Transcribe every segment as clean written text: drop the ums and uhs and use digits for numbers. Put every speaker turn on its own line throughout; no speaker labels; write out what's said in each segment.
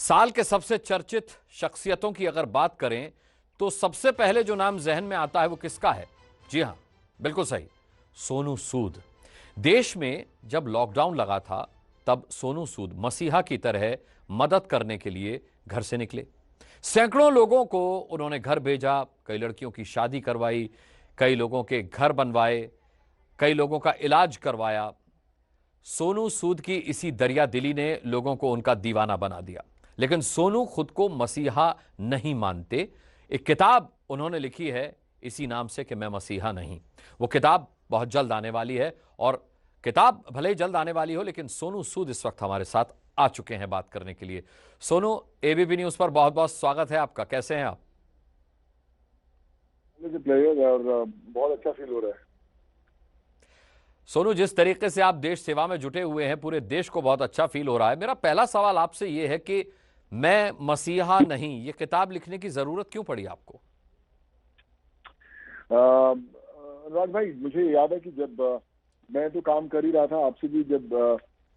साल के सबसे चर्चित शख्सियतों की अगर बात करें तो सबसे पहले जो नाम जहन में आता है वो किसका है? जी हां, बिल्कुल सही, सोनू सूद। देश में जब लॉकडाउन लगा था तब सोनू सूद मसीहा की तरह मदद करने के लिए घर से निकले। सैकड़ों लोगों को उन्होंने घर भेजा, कई लड़कियों की शादी करवाई, कई लोगों के घर बनवाए, कई लोगों का इलाज करवाया। सोनू सूद की इसी दरिया दिली ने लोगों को उनका दीवाना बना दिया। लेकिन सोनू खुद को मसीहा नहीं मानते। एक किताब उन्होंने लिखी है इसी नाम से कि मैं मसीहा नहीं। वो किताब बहुत जल्द आने वाली है और किताब भले ही जल्द आने वाली हो, लेकिन सोनू सूद इस वक्त हमारे साथ आ चुके हैं बात करने के लिए। सोनू, एबीपी न्यूज पर बहुत बहुत स्वागत है आपका। कैसे हैं आप?
और बहुत अच्छा फील हो रहा है।
सोनू, जिस तरीके से आप देश सेवा में जुटे हुए हैं, पूरे देश को बहुत अच्छा फील हो रहा है। मेरा पहला सवाल आपसे यह है कि मैं मसीहा नहीं, ये किताब लिखने की जरूरत क्यों पड़ी आपको?
अनुराग भाई, मुझे याद है कि जब मैं तो काम कर ही रहा था, आपसे भी जब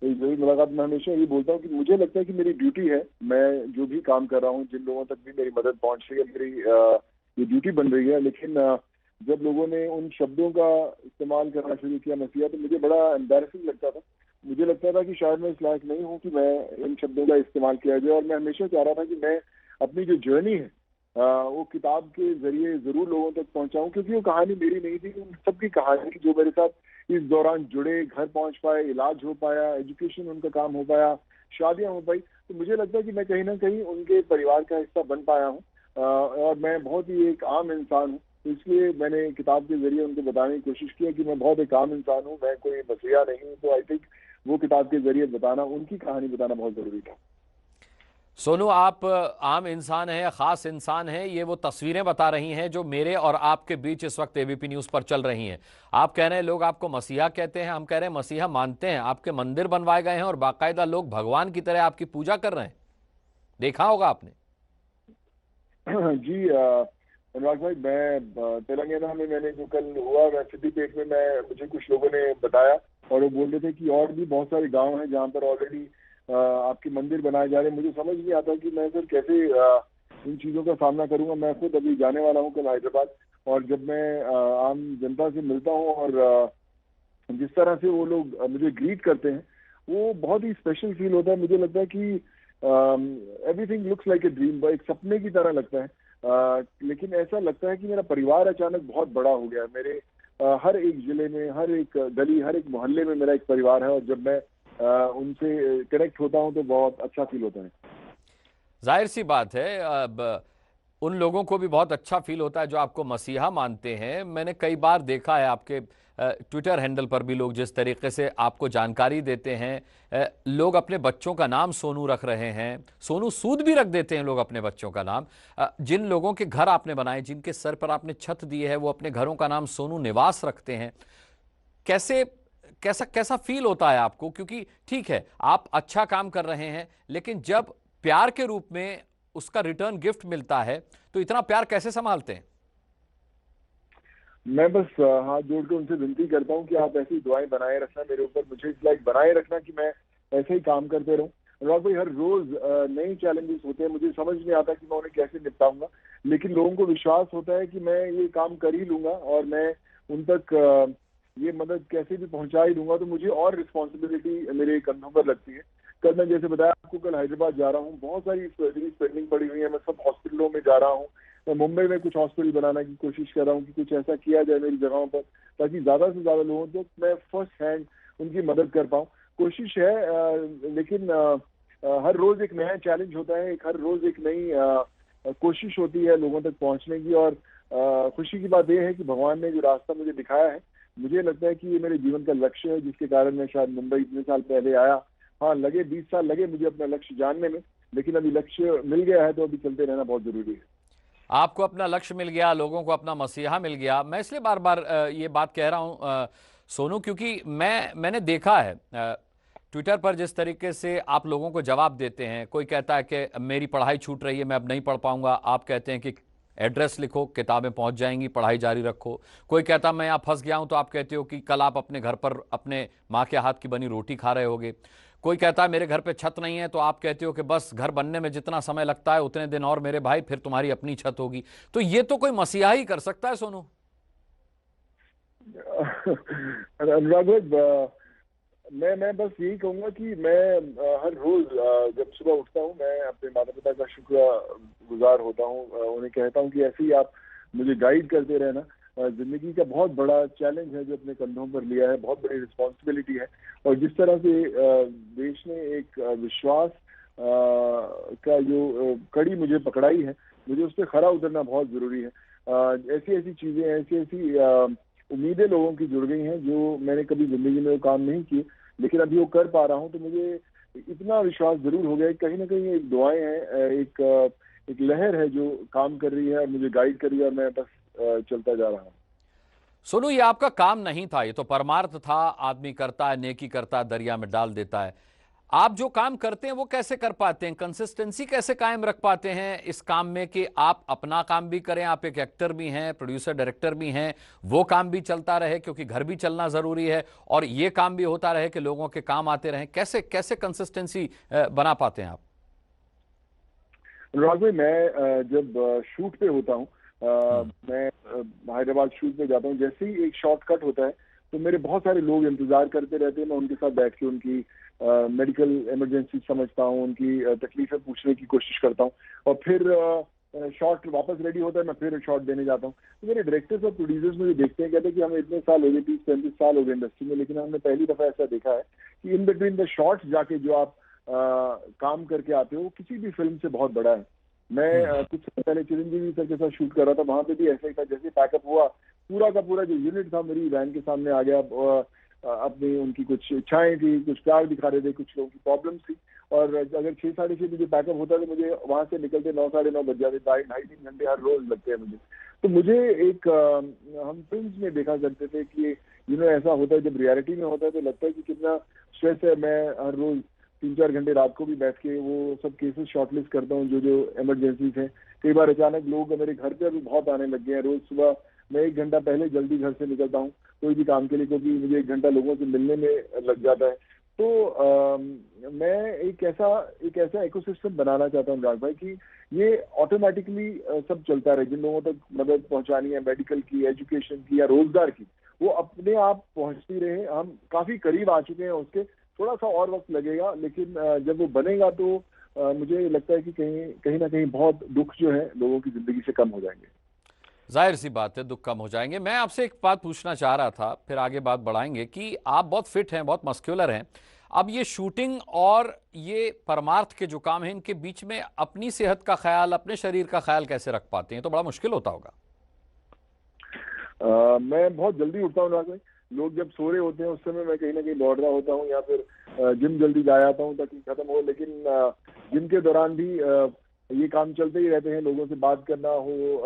मेरी मुलाकात में हमेशा ये बोलता हूँ कि मुझे लगता है कि मेरी ड्यूटी है, मैं जो भी काम कर रहा हूँ, जिन लोगों तक भी मेरी मदद पहुंच रही है, मेरी ये ड्यूटी बन रही है। लेकिन जब लोगों ने उन शब्दों का इस्तेमाल करना शुरू किया मसीहा, तो मुझे बड़ा एम्बैरेसिंग लगता था। मुझे लगता था कि शायद मैं इस लायक नहीं हूँ कि मैं इन शब्दों का इस्तेमाल किया जाए, और मैं हमेशा चाह रहा था कि मैं अपनी जो जर्नी है वो किताब के जरिए जरूर लोगों तक पहुंचाऊं, क्योंकि वो कहानी मेरी नहीं थी, उन सबकी कहानी जो मेरे साथ इस दौरान जुड़े, घर पहुंच पाए, इलाज हो पाया, एजुकेशन उनका काम हो पाया, शादियां हो पाई। तो मुझे लगता है कि मैं कहीं ना कहीं उनके परिवार का हिस्सा बन पाया हूँ, और मैं बहुत ही एक आम इंसान हूँ। तो इसलिए मैंने किताब के जरिए उनको बताने की कोशिश की कि मैं बहुत एक आम इंसान हूँ, मैं कोई मसीहा नहीं हूँ। तो आई थिंक वो किताब के जरिए बताना, उनकी कहानी बताना बहुत जरूरी था।
सोनू, आप आम इंसान हैं या खास इंसान हैं, ये वो तस्वीरें बता रही हैं जो मेरे और आपके बीच इस वक्त एबीपी न्यूज पर चल रही हैं। आप कह रहे हैं लोग आपको मसीहा कहते हैं, हम कह रहे हैं मसीहा मानते हैं। आपके मंदिर बनवाए गए हैं और बाकायदा लोग भगवान की तरह आपकी पूजा कर रहे हैं। देखा होगा आपने।
जी अनुराग भाई, मैं तेलंगाना में मैंने जो कल हुआ, मैं सिद्दीपेट में, मैं मुझे कुछ लोगों ने बताया और वो बोल रहे थे कि और भी बहुत सारे गांव हैं जहां पर ऑलरेडी आपके मंदिर बनाए जा रहे हैं। मुझे समझ नहीं आता कि मैं फिर कैसे इन चीजों का सामना करूंगा। मैं खुद अभी जाने वाला हूँ कल हैदराबाद, और जब मैं आम जनता से मिलता हूँ और जिस तरह से वो लोग मुझे ग्रीट करते हैं, वो बहुत ही स्पेशल फील होता है। मुझे लगता है कि everything looks like a dream, एक सपने की तरह लगता है। लेकिन ऐसा लगता है कि मेरा परिवार अचानक बहुत बड़ा हो गया है। मेरे हर एक जिले में, हर एक गली, हर एक मोहल्ले में मेरा एक परिवार है, और जब मैं उनसे कनेक्ट होता हूं तो बहुत अच्छा फील होता है।
जाहिर सी बात है, अब उन लोगों को भी बहुत अच्छा फील होता है जो आपको मसीहा मानते हैं। मैंने कई बार देखा है आपके ट्विटर हैंडल पर भी लोग जिस तरीके से आपको जानकारी देते हैं। लोग अपने बच्चों का नाम सोनू रख रहे हैं, सोनू सूद भी रख देते हैं लोग अपने बच्चों का नाम। जिन लोगों के घर आपने बनाए, जिनके सर पर आपने छत दी है, वो अपने घरों का नाम सोनू निवास रखते हैं। कैसे कैसा कैसा फील होता है आपको? क्योंकि ठीक है, आप अच्छा काम कर रहे हैं, लेकिन जब प्यार के रूप में उसका रिटर्न गिफ्ट मिलता है तो इतना प्यार कैसे संभालते हैं?
मैं बस हाथ जोड़ के उनसे विनती करता हूँ कि आप ऐसी दुआएं बनाए रखना मेरे ऊपर, मुझे इस लाइक बनाए रखना कि मैं ऐसे ही काम करते रहूं। अनुराग भाई, हर रोज नए चैलेंजेस होते हैं, मुझे समझ नहीं आता कि मैं उन्हें कैसे निपटाऊंगा, लेकिन लोगों को विश्वास होता है कि मैं ये काम कर ही लूंगा और मैं उन तक ये मदद कैसे भी पहुंचा ही दूंगा। तो मुझे और रिस्पॉन्सिबिलिटी मेरे कंधों पर लगती है। कल मैं जैसे बताया आपको, कल हैदराबाद जा रहा हूँ, बहुत सारी सर्जरी पेंडिंग पड़ी हुई है, मैं सब हॉस्पिटलों में जा रहा हूँ। मैं मुंबई में कुछ हॉस्पिटल बनाने की कोशिश कर रहा हूँ कि कुछ ऐसा किया जाए मेरी जगहों पर, ताकि ज्यादा से ज्यादा लोगों तक मैं फर्स्ट हैंड उनकी मदद कर पाऊँ। कोशिश है, लेकिन हर रोज एक नया चैलेंज होता है, हर रोज एक नई कोशिश होती है लोगों तक पहुंचने की। और खुशी की बात यह है कि भगवान ने जो रास्ता मुझे दिखाया है, मुझे लगता है कि ये मेरे जीवन का लक्ष्य है, जिसके कारण मैं शायद मुंबई इतने साल पहले आया। हाँ, लगे 20 साल लगे मुझे अपना लक्ष्य जानने में, लेकिन अभी लक्ष्य मिल गया है तो अभी चलते रहना बहुत जरूरी है।
आपको अपना लक्ष्य मिल गया, लोगों को अपना मसीहा मिल गया। मैं इसलिए बार बार ये बात कह रहा हूं सोनू, क्योंकि मैंने देखा है ट्विटर पर जिस तरीके से आप लोगों को जवाब देते हैं। कोई कहता है कि मेरी पढ़ाई छूट रही है, मैं अब नहीं पढ़ पाऊंगा। आप कहते हैं कि एड्रेस लिखो, किताबें पहुंच जाएंगी, पढ़ाई जारी रखो। कोई कहता मैं यहाँ फंस गया हूं, तो आप कहते हो कि कल आप अपने घर पर अपने माँ के हाथ की बनी रोटी खा रहे होगे। कोई कहता है मेरे घर पे छत नहीं है, तो आप कहते हो कि बस घर बनने में जितना समय लगता है उतने दिन और मेरे भाई, फिर तुम्हारी अपनी छत होगी। तो ये तो कोई मसीहा ही कर सकता है सोनू।
अनुराग भाई, मैं बस यही कहूंगा कि मैं हर रोज जब सुबह उठता हूँ, मैं अपने माता पिता का शुक्रगुजार होता हूँ। उन्हें कहता हूँ कि ऐसे ही आप मुझे गाइड करते रहना। जिंदगी का बहुत बड़ा चैलेंज है जो अपने कंधों पर लिया है, बहुत बड़ी रिस्पॉन्सिबिलिटी है। और जिस तरह से देश ने एक विश्वास का जो कड़ी मुझे पकड़ाई है, मुझे उस पर खरा उतरना बहुत जरूरी है। ऐसी ऐसी चीजें, ऐसी ऐसी उम्मीदें लोगों की जुड़ गई हैं जो मैंने कभी जिंदगी में वो काम नहीं किए, लेकिन अभी वो कर पा रहा हूँ। तो मुझे इतना विश्वास जरूर हो गया, कहीं ना कहीं एक दुआएं हैं, एक लहर है जो काम कर रही है और मुझे गाइड कर रही है, और मैं बस चलता जा रहा हूँ।
सोनू, ये आपका काम नहीं था, ये तो परमार्थ था। आदमी करता है, नेकी करता है, दरिया में डाल देता है। आप जो काम करते हैं वो कैसे कर पाते हैं? कंसिस्टेंसी कैसे कायम रख पाते हैं इस काम में कि आप अपना काम भी करें, आप एक एक्टर भी हैं, प्रोड्यूसर डायरेक्टर भी हैं, वो काम भी चलता रहे क्योंकि घर भी चलना जरूरी है, और ये काम भी होता रहे कि लोगों के काम आते रहें। कैसे कैसे कंसिस्टेंसी बना पाते हैं आप?
अनुराग भाई, मैं जब शूट पे होता हूँ, मैं हैदराबाद शूट पे जाता हूँ, जैसे ही एक शॉट कट होता है तो मेरे बहुत सारे लोग इंतजार करते रहते हैं। मैं उनके साथ बैठ के उनकी मेडिकल इमरजेंसी समझता हूँ, उनकी तकलीफें पूछने की कोशिश करता हूँ, और फिर शॉट वापस रेडी होता है, मैं फिर शॉट देने जाता हूँ। तो मेरे डायरेक्टर्स और प्रोड्यूसर्स मुझे देखते हैं, कहते हैं कि हमें इतने साल हो गए, 30-35 साल हो गए इंडस्ट्री में, लेकिन हमने पहली दफा ऐसा देखा है कि इन बिटवीन द शॉट्स जाके जो आप काम करके आते हो, किसी भी फिल्म से बहुत बड़ा है। मैं कुछ समय पहले चिरंजीवी सर के साथ शूट कर रहा था, वहां पे भी ऐसा ही था। जैसे पैकअप हुआ, पूरा का पूरा जो यूनिट था मेरी वैन के सामने आ गया। अपनी उनकी कुछ इच्छाएं थी, कुछ प्यार दिखा रहे थे, कुछ लोगों की प्रॉब्लम्स थी, और अगर 6-6:30 बजे पैकअप होता तो मुझे वहां से निकलते 9-9:30 बज जाते। 2.5-3 घंटे हर रोज लगते हैं मुझे। तो मुझे एक हम फिल्म में देखा करते थे कि ऐसा होता है, जब रियलिटी में होता है तो लगता है कि कितना स्ट्रेस है। मैं हर रोज 3-4 घंटे रात को भी बैठ के वो सब केसेस शॉर्टलिस्ट करता हूँ जो जो इमरजेंसीज हैं। कई बार अचानक लोग मेरे घर पे अभी बहुत आने लग गए हैं। रोज सुबह मैं 1 घंटा पहले जल्दी घर से निकलता हूँ कोई भी काम के लिए, क्योंकि मुझे 1 घंटा लोगों से मिलने में लग जाता है। तो मैं एक ऐसा इकोसिस्टम बनाना चाहता हूँ राज भाई, कि ये ऑटोमेटिकली सब चलता रहे। जिन लोगों तक मदद पहुंचानी है, मेडिकल की, एजुकेशन की या रोजगार की, वो अपने आप पहुंचती रहे। हम काफी करीब आ चुके हैं उसके, थोड़ा सा और वक्त लगेगा, लेकिन जब वो बनेगा तो मुझे लगता है कि कहीं ना कहीं बहुत दुख जो है लोगों की जिंदगी से कम हो जाएंगे।
जाहिर सी बात है, दुख कम हो जाएंगे। मैं आपसे एक बात पूछना चाह रहा था, फिर आगे बात बढ़ाएंगे, कि आप बहुत फिट हैं, बहुत मस्क्यूलर हैं। अब ये शूटिंग और ये परमार्थ के जो काम हैं, इनके बीच में अपनी सेहत का ख्याल, अपने शरीर का ख्याल कैसे रख पाते हैं? तो बड़ा मुश्किल होता होगा।
मैं बहुत जल्दी उठता हूँ राज भाई। लोग जब सो रहे होते हैं उस समय मैं कहीं ना कहीं दौड़ रहा होता हूँ, या फिर जिम जल्दी जा आता हूँ ताकि खत्म हो। लेकिन जिम के दौरान भी ये काम चलते ही रहते हैं। लोगों से बात करना हो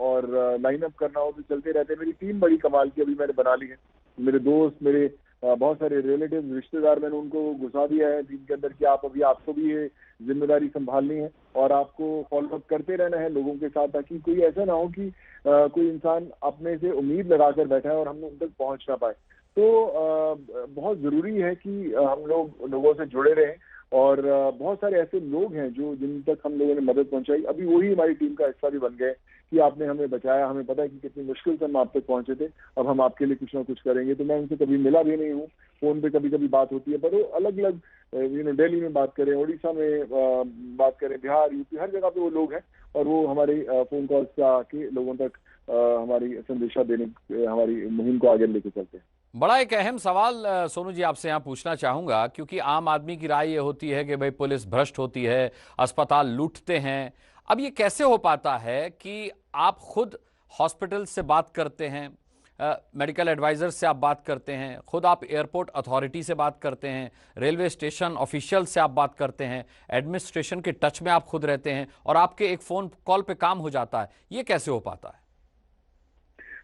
और लाइन अप करना हो तो चलते रहते हैं। मेरी टीम बड़ी कमाल की अभी मैंने बना ली है। मेरे दोस्त, मेरे बहुत सारे रिलेटिव, रिश्तेदार, मैंने उनको घुसा दिया है टीम के अंदर कि आपको भी ये जिम्मेदारी संभालनी है और आपको फॉलो अप करते रहना है लोगों के साथ, ताकि कोई ऐसा ना हो कि कोई इंसान अपने से उम्मीद लगाकर बैठा है और हम उन तक पहुंच ना पाए। तो बहुत जरूरी है कि हम लोगों से जुड़े रहें, और बहुत सारे ऐसे लोग हैं जो जिन तक हम लोगों ने मदद पहुंचाई, अभी वही हमारी टीम का हिस्सा भी बन गए कि आपने हमें बचाया। हमें पता है कि कितनी मुश्किल से हम आप तक पहुंचे थे, अब हम आपके लिए कुछ ना कुछ करेंगे। तो मैं उनसे कभी मिला भी नहीं हूँ, फोन पे कभी कभी बात होती है, पर वो अलग अलग दिल्ली में बात करें, उड़ीसा में बात करें, बिहार, यूपी, हर जगह पे वो लोग हैं, और वो हमारे फोन कॉल्स से आके लोगों तक हमारी संदेशा देने, हमारी मुहिम को आगे लेके चलते हैं।
बड़ा एक अहम सवाल सोनू जी आपसे यहाँ पूछना चाहूंगा, क्योंकि आम आदमी की राय ये होती है कि भाई पुलिस भ्रष्ट होती है, अस्पताल लूटते हैं। अब ये कैसे हो पाता है कि आप खुद हॉस्पिटल से बात करते हैं, मेडिकल एडवाइजर से आप बात करते हैं, खुद आप एयरपोर्ट अथॉरिटी से बात करते हैं, रेलवे स्टेशन ऑफिशियल से आप बात करते हैं, एडमिनिस्ट्रेशन के टच में आप खुद रहते हैं, और आपके एक फ़ोन कॉल पे काम हो जाता है? ये कैसे हो पाता है?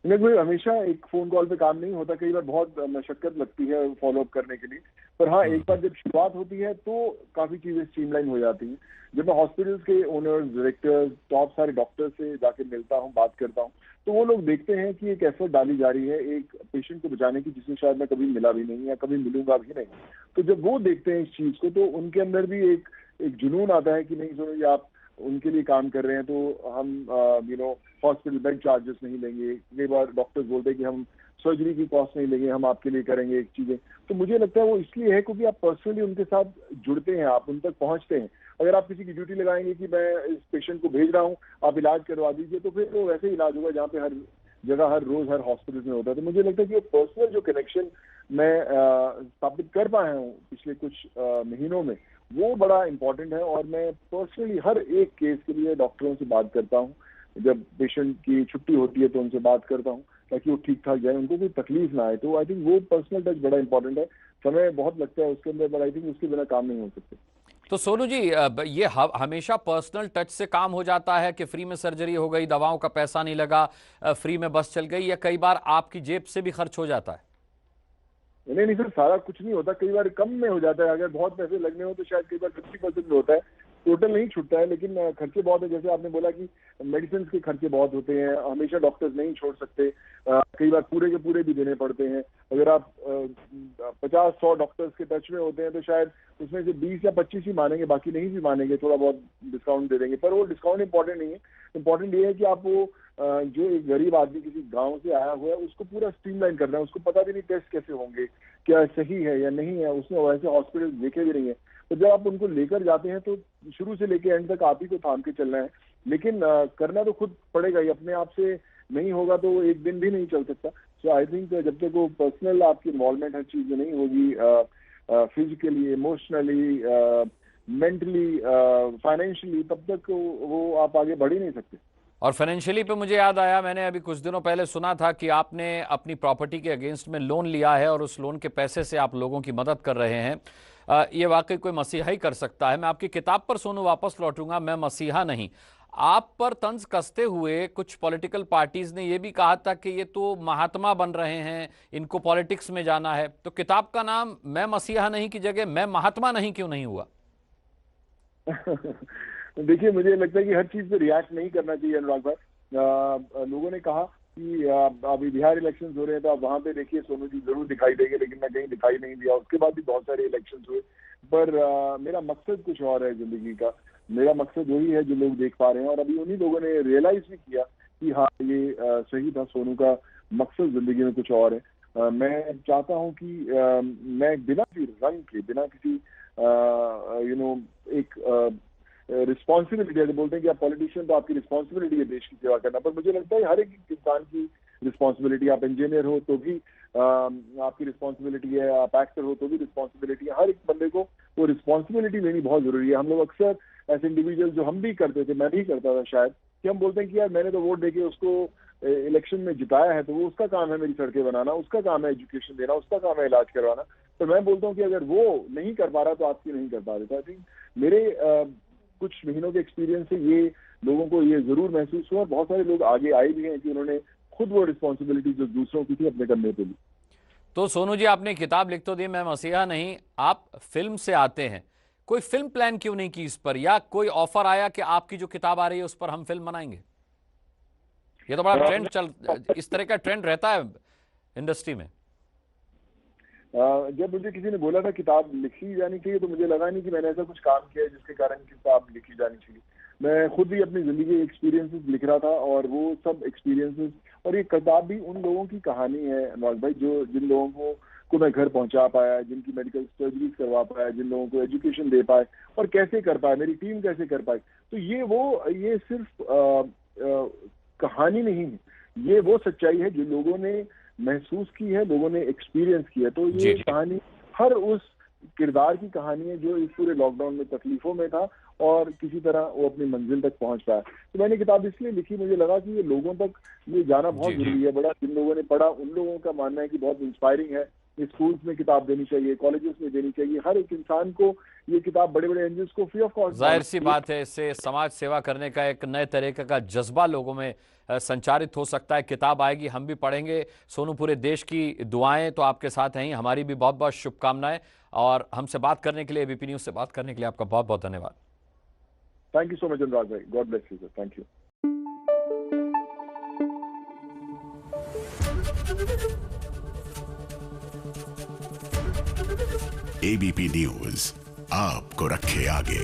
नहीं, कोई हमेशा एक फोन कॉल पे काम नहीं होता, कई बार बहुत मशक्कत लगती है फॉलो अप करने के लिए। पर हाँ, एक बार जब शुरुआत होती है तो काफी चीजें स्ट्रीमलाइन हो जाती हैं। जब मैं हॉस्पिटल्स के ओनर्स, डायरेक्टर्स, टॉप सारे डॉक्टर्स से जाके मिलता हूँ, बात करता हूँ, तो वो लोग देखते हैं कि एक एफर्ट डाली जा रही है एक पेशेंट को बचाने की, जिससे शायद मैं कभी मिला भी नहीं या कभी मिलूंगा भी नहीं। तो जब वो देखते हैं इस चीज को, तो उनके अंदर भी एक एक जुनून आता है कि नहीं सुनो, ये आप उनके लिए काम कर रहे हैं, तो हम हॉस्पिटल बेड चार्जेस नहीं लेंगे। कई बार डॉक्टर्स बोलते हैं कि हम सर्जरी की कॉस्ट नहीं लेंगे, हम आपके लिए करेंगे एक चीजें। तो मुझे लगता है वो इसलिए है क्योंकि आप पर्सनली उनके साथ जुड़ते हैं, आप उन तक पहुंचते हैं। अगर आप किसी की ड्यूटी लगाएंगे कि मैं इस पेशेंट को भेज रहा हूँ, आप इलाज करवा दीजिए, तो फिर वो वैसे ही इलाज होगा जहाँ पे हर जगह हर रोज हर हॉस्पिटल में होता है। तो मुझे लगता है कि वो पर्सनल जो कनेक्शन मैं स्थापित कर पाया हूँ पिछले कुछ महीनों में, वो बड़ा इंपॉर्टेंट है। और मैं पर्सनली हर एक केस के लिए डॉक्टरों से बात करता हूँ। जब पेशेंट की छुट्टी होती है तो उनसे बात करता हूँ ताकि वो ठीक ठाक जाए, उनको कोई तकलीफ ना आए। तो आई थिंक वो पर्सनल टच बड़ा इंपॉर्टेंट है। समय बहुत लगता है उसके अंदर, बट आई थिंक उसके बिना काम नहीं हो सकते।
तो सोनू जी, ये हमेशा पर्सनल टच से काम हो जाता है कि फ्री में सर्जरी हो गई, दवाओं का पैसा नहीं लगा, फ्री में बस चल गई, या कई बार आपकी जेब से भी खर्च हो जाता है?
नहीं नहीं सर, सारा कुछ नहीं होता, कई बार कम में हो जाता है। अगर बहुत पैसे लगने हो तो शायद कई बार 50% में होता है, टोटल नहीं छूटता है। लेकिन खर्चे बहुत है, जैसे आपने बोला कि मेडिसिन के खर्चे बहुत होते हैं, हमेशा डॉक्टर्स नहीं छोड़ सकते, कई बार पूरे के पूरे भी देने पड़ते हैं। अगर आप 50-100 डॉक्टर्स के टच में होते हैं तो शायद उसमें से 20 या 25 ही मानेंगे, बाकी नहीं भी मानेंगे, थोड़ा बहुत डिस्काउंट दे देंगे। पर वो डिस्काउंट इंपॉर्टेंट नहीं है। इंपॉर्टेंट ये है कि आप वो जो एक गरीब आदमी किसी गांव से आया हुआ है, उसको पूरा स्ट्रीमलाइन करना है। उसको पता भी नहीं टेस्ट कैसे होंगे, क्या सही है या नहीं है, उसने वैसे हॉस्पिटल देखे भी नहीं है। तो जब आप उनको लेकर जाते हैं तो शुरू से लेकर एंड तक आप ही को थाम के चलना है। लेकिन करना तो खुद पड़ेगा ही, अपने आप से नहीं होगा तो एक दिन भी नहीं चल सकता। सो आई थिंक जब तक वो पर्सनल आपकी इन्वॉल्वमेंट हर चीज में नहीं होगी, फिजिकली, इमोशनली, मेंटली, फाइनेंशियली, तब तक वो आप आगे बढ़ ही नहीं सकते।
और फाइनेंशियली पे मुझे याद आया, मैंने अभी कुछ दिनों पहले सुना था कि आपने अपनी प्रॉपर्टी के अगेंस्ट में लोन लिया है और उस लोन के पैसे से आप लोगों की मदद कर रहे हैं। ये वाकई कोई मसीहा ही कर सकता है। मैं आपकी किताब पर सोनू वापस लौटूंगा, मैं मसीहा नहीं। आप पर तंज कसते हुए कुछ पॉलिटिकल पार्टीज ने यह भी कहा था कि ये तो महात्मा बन रहे हैं, इनको पॉलिटिक्स में जाना है। तो किताब का नाम मैं मसीहा नहीं की जगह मैं महात्मा नहीं क्यों नहीं हुआ?
देखिए, मुझे लगता है कि हर चीज पे रिएक्ट नहीं करना चाहिए अनुराग भाई। लोगों ने कहा कि अभी बिहार इलेक्शंस हो रहे हैं तो आप वहां पे देखिए सोनू जी जरूर दिखाई देंगे, लेकिन मैं कहीं दिखाई नहीं दिया। उसके बाद भी बहुत सारे इलेक्शंस हुए, पर मेरा मकसद कुछ और है जिंदगी का। मेरा मकसद वही है जो लोग देख पा रहे हैं, और अभी उन्हीं लोगों ने रियलाइज भी किया कि हाँ, ये सही था, सोनू का मकसद जिंदगी में कुछ और है। मैं चाहता हूँ कि मैं बिना किसी रंग के, बिना किसी एक रिस्पॉन्सिबिलिटी, जैसे बोलते हैं कि आप पॉलिटिशियन तो आपकी रिस्पॉन्सिबिलिटी है देश की सेवा करना, पर मुझे लगता है हर एक इंसान की रिस्पॉन्सिबिलिटी, आप इंजीनियर हो तो भी आपकी रिस्पॉन्सिबिलिटी है, आप एक्टर हो तो भी रिस्पॉन्सिबिलिटी है। हर एक बंदे को वो रिस्पॉन्सिबिलिटी लेनी बहुत जरूरी है। हम लोग अक्सर ऐसे इंडिविजुअल, जो हम भी करते थे, मैं भी करता था शायद, कि हम बोलते हैं कि यार मैंने तो वोट देके उसको इलेक्शन में जिताया है, तो वो उसका काम है मेरी सड़कें बनाना, उसका काम है एजुकेशन देना, उसका काम है इलाज करवाना। तो मैं बोलता हूँ कि अगर वो नहीं कर पा रहा तो आपकी नहीं कर पा रहे। तो आई थिंक मेरे कुछ महीनों के एक्सपीरियंस से ये लोगों को ये जरूर महसूस हुआ, और बहुत सारे लोग आगे आए भी हैं कि उन्होंने खुद वो रिस्पॉन्सिबिलिटी जो दूसरों की थी अपने करने पे ली।
तो सोनू जी, आपने किताब लिख तो दी मैं मसीहा नहीं, आप फिल्म से आते हैं, कोई फिल्म प्लान क्यों नहीं की इस पर, या कोई ऑफर आया कि आपकी जो किताब आ रही है उस पर हम फिल्म बनाएंगे? ये तो बड़ा इस तरह का ट्रेंड रहता है इंडस्ट्री में।
जब मुझे किसी ने बोला था किताब लिखी जानी चाहिए, तो मुझे लगा नहीं कि मैंने ऐसा कुछ काम किया है जिसके कारण किताब लिखी जानी चाहिए। मैं खुद ही अपनी जिंदगी के एक्सपीरियंसेस लिख रहा था, और वो सब एक्सपीरियंसेस, और ये किताब भी उन लोगों की कहानी है अनुराग भाई, जो जिन लोगों को मैं घर पहुंचा पाया, जिनकी मेडिकल सर्जरीज करवा पाया, जिन लोगों को एजुकेशन दे पाए, और कैसे कर पाए, मेरी टीम कैसे कर पाई। तो ये सिर्फ कहानी नहीं है, ये वो सच्चाई है जो लोगों ने महसूस की है, लोगों ने एक्सपीरियंस किया। तो ये कहानी हर उस किरदार की कहानी है जो इस पूरे लॉकडाउन में तकलीफों में था और किसी तरह वो अपनी मंजिल तक पहुंच पाया। तो मैंने किताब इसलिए लिखी, मुझे लगा कि ये लोगों तक ये जाना बहुत जरूरी है। बड़ा जिन लोगों ने पढ़ा उन लोगों का मानना है कि बहुत इंस्पायरिंग है, स्कूल्स में किताब देनी चाहिए, कॉलेजेस में देनी चाहिए। हर एक इंसान को ये किताब बड़े बड़े एनजीओ को फ्री ऑफ कॉस्ट।
जाहिर सी बात है, इससे समाज सेवा करने का एक नए तरीके का जज्बा लोगों में संचारित हो सकता है। किताब आएगी, हम भी पढ़ेंगे। सोनू, पूरे देश की दुआएं तो आपके साथ हैं, हमारी भी बहुत बहुत शुभकामनाएं। और हमसे बात करने के लिए, एबीपी न्यूज से बात करने के लिए आपका बहुत बहुत धन्यवाद।
थैंक यू सो मच अनुराग भाई, God bless you sir, thank you.
ABP news आपको रखे आगे।